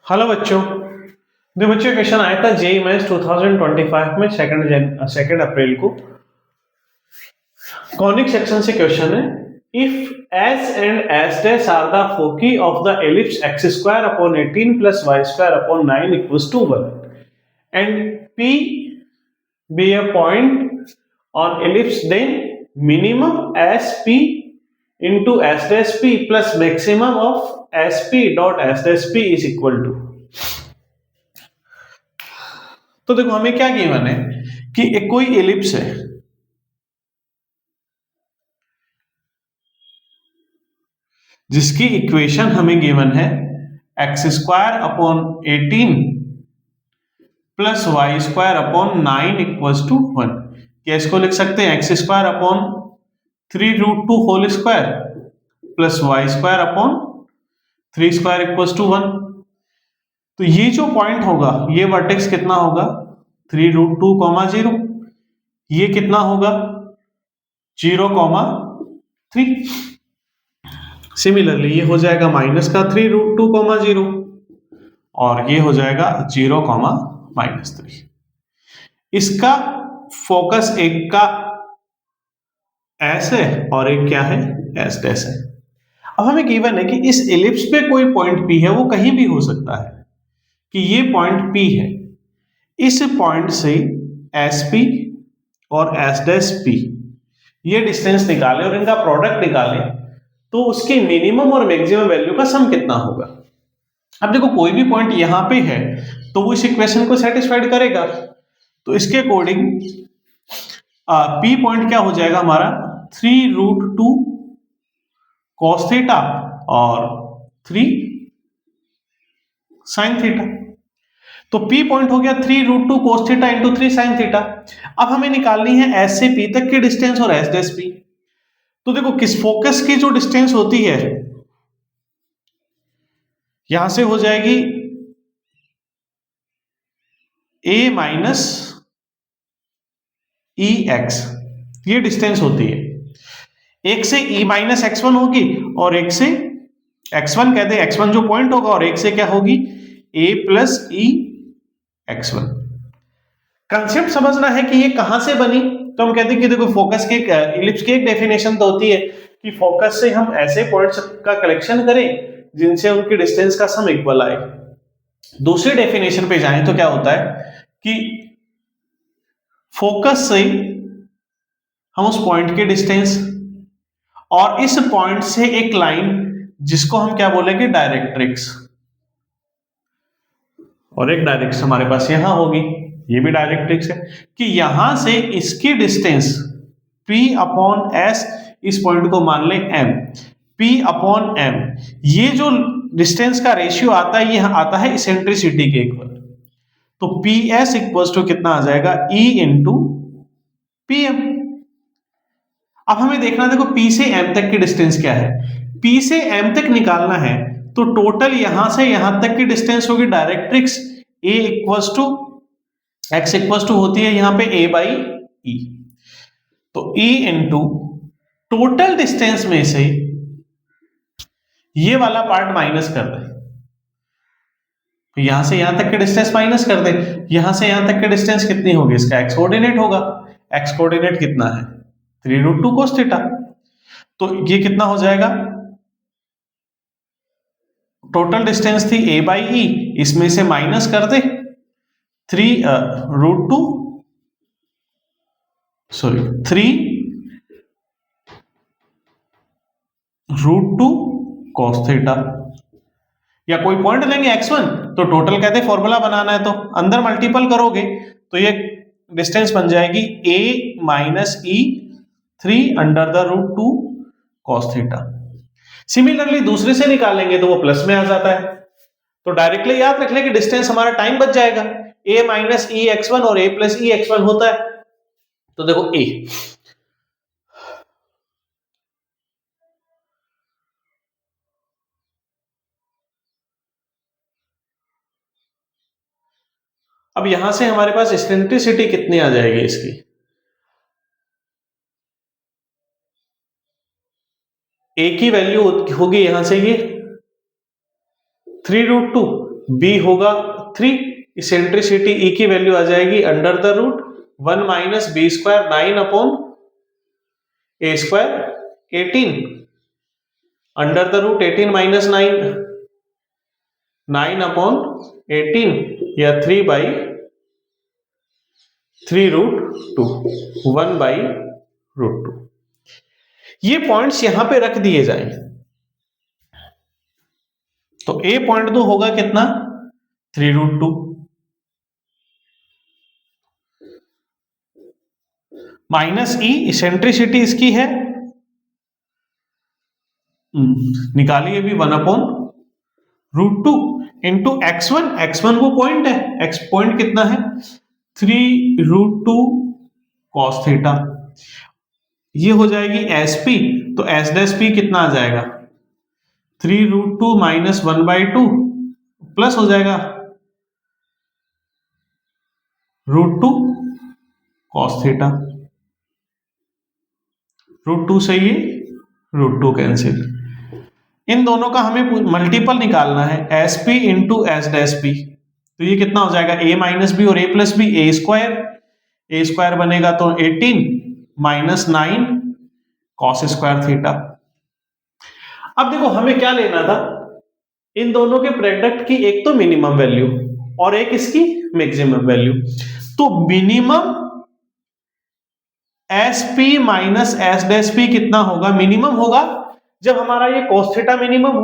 Hello बच्चों। जो बच्चों क्वेश्चन आया था जेई मेंस 2025 में सेकंड अप्रैल को कॉनिक सेक्शन से क्वेश्चन है। If S and S dash are the foci of the ellipse x square upon 18 plus y square upon 9 equals to 1 and P be a point on ellipse, then minimum S P into s dash p plus maximum of sp dot s dash p is equal to। तो देखो हमें क्या given है कि एक कोई ellipse है जिसकी इक्वेशन हमें गिवन है x square upon 18 plus y square upon 9 equals to 1। क्या इसको लिख सकते हैं x square upon 3√2 whole square plus y square upon 3 square equals to 1। तो ये जो पॉइंट होगा ये वर्टेक्स कितना होगा 3√2, 0। ये कितना होगा 0,3। सिमिलरली ये हो जाएगा माइनस का 3√2, 0 और ये हो जाएगा 0,-3। इसका फोकस एक का एस है और एक क्या है एस डैश है। अब हमें गिवन है कि इस एलिप्स पे कोई पॉइंट पी है, वो कहीं भी हो सकता है कि ये पॉइंट पी है। इस पॉइंट से एस पी और एस डैश पी ये डिस्टेंस निकाले और इनका प्रोडक्ट निकाले तो उसकी मिनिमम और मैक्सिमम वैल्यू का सम कितना होगा। अब देखो कोई भी पॉइंट यहां पे है तो वो इस इक्वेशन को सेटिस्फाइड करेगा। तो इसके अकॉर्डिंग पी पॉइंट क्या हो जाएगा हमारा 3√2 cos थीटा और 3 sin थीटा। तो P पॉइंट हो गया 3√2 cos theta into 3 sin theta. अब हमें निकालनी है S से P तक की डिस्टेंस और S डैश P। तो देखो किस फोकस की जो डिस्टेंस होती है यहां से हो जाएगी A माइनस ई एक्स, ये डिस्टेंस होती है। एक से E माइनस x1 होगी और एक से x1 कहते हैं x1 जो पॉइंट होगा और एक से क्या होगी A plus E x1। Concept समझना है कि ये कहां से बनी। तो हम कहते हैं कि देखो फोकस की इलिप्स की एक डेफिनेशन तो होती है कि फोकस से हम ऐसे पॉइंट्स का कलेक्शन करें जिनसे उनकी डिस्टेंस का सम इक्वल आए। दूसरी डेफिनेशन पे जाएं तो क्या होता है कि फोकस से हम उस पॉइंट की डिस्टेंस और इस पॉइंट से एक लाइन जिसको हम क्या बोलेंगे डायरेक्ट्रिक्स, और एक डायरेक्ट्रिक्स हमारे पास यहां होगी, ये भी डायरेक्ट्रिक्स है कि यहां से इसकी डिस्टेंस P अपॉन S, इस पॉइंट को मान लें M, P अपॉन M, ये जो डिस्टेंस का रेशियो आता है ये आता है इसेंट्रिसिटी के इक्वल। तो PS इक्वल्स टू कितना आ जाएगा E इंटू PM। अब हमें देखना देखो P से M तक की डिस्टेंस क्या है। P से M तक निकालना है तो टोटल यहां से यहां तक की डिस्टेंस होगी directrix A equals to x equals to होती है यहां पे a बाई ई। तो e इंटू टोटल डिस्टेंस में से ये वाला पार्ट माइनस कर दे, तो यहां से यहां तक के डिस्टेंस माइनस कर दे। यहां से यहां तक के डिस्टेंस कितनी होगी, इसका x कोऑर्डिनेट होगा। x कोऑर्डिनेट कितना है 3√2 cos थीटा। तो ये कितना हो जाएगा, टोटल डिस्टेंस थी a बाई ई, इसमें से माइनस कर दे 3√2 3√2 cos थीटा, या कोई पॉइंट लेंगे x1 तो टोटल कहते हैं फॉर्मूला बनाना है तो अंदर मल्टीपल करोगे तो ये डिस्टेंस बन जाएगी a minus E 3√2 cos theta. Similarly दूसरे से निकालेंगे तो वो प्लस में आ जाता है। तो डायरेक्टली याद रख ले कि डिस्टेंस हमारा टाइम बच जाएगा, a माइनस ई x1 और a प्लस ई x1 होता है। तो देखो a, अब यहां से हमारे पास इसेंट्रिसिटी कितनी आ जाएगी इसकी, a की वैल्यू होगी यहां से ये 3√2 बी होगा 3, इसेंट्रिसिटी ई की वैल्यू आ जाएगी under the root 1 minus B square 9 upon A square 18 under the root 18 minus 9 upon 18 या 3 रूट 2 1 बाई रूट 2। ये पॉइंट्स यहां पे रख दिए जाएं तो ए पॉइंट 2 होगा कितना 3 रूट 2 माइनस ई इसेंट्रिसिटी इसकी है निकालिए भी 1 अपॉन रूट 2 इंटू x1 वो पॉइंट है x पॉइंट कितना है 3 रूट 2 कॉस थीटा ये हो जाएगी एसपी तो एस डैश पी कितना आ जाएगा 3 रूट 2 माइनस 1/2 प्लस हो जाएगा रूट 2 कॉस थीटा रूट 2 से ये रूट 2 कैंसिल इन दोनों का हमें मल्टीपल निकालना है S P into S dash P तो ये कितना हो जाएगा a माइनस बी और a plus B A square बनेगा तो 18 माइनस 9 कॉस स्क्वायर थीटा। अब देखो हमें क्या लेना था इन दोनों के प्रोडक्ट की एक तो मिनिमम वैल्यू और एक इसकी मैक्सिमम वैल्यू तो minimum S P minus S dash P कितना होगा मिनिमम होगा जब हमारा ये cos थीटा मिनिमम हो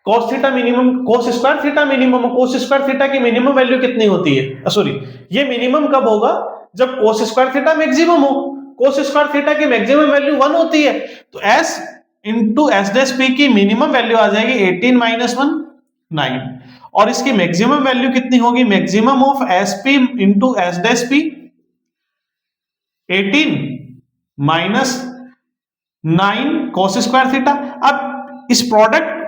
cos theta minimum cos square theta minimum हो cos स्क्वायर थीटा की मिनिमम वैल्यू कितनी होती है सॉरी ये मिनिमम कब होगा जब cos स्क्वायर थीटा मैक्सिमम हो cos स्क्वायर थीटा की मैक्सिमम वैल्यू 1 होती है तो s into S dash P की मिनिमम वैल्यू आ जाएगी 18 माइनस 1 9 और इसकी मैक्सिमम वैल्यू कितनी होगी maximum of S P into S dash P 18 minus 9 cos square theta. अब इस प्रोडक्ट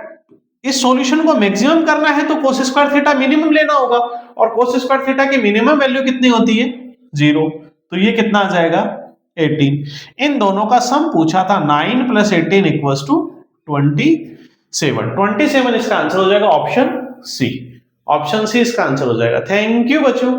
इस सॉल्यूशन को मैक्सिमम करना है तो cos स्क्वायर थीटा मिनिमम लेना होगा और cos स्क्वायर थीटा की मिनिमम वैल्यू कितनी होती है 0 तो ये कितना आ जाएगा 18। इन दोनों का सम पूछा था 9 प्लस 18 इक्वल्स टू 27 इसका आंसर हो जाएगा ऑप्शन सी इसका आंसर हो जाएगा। थैंक यू बच्चों।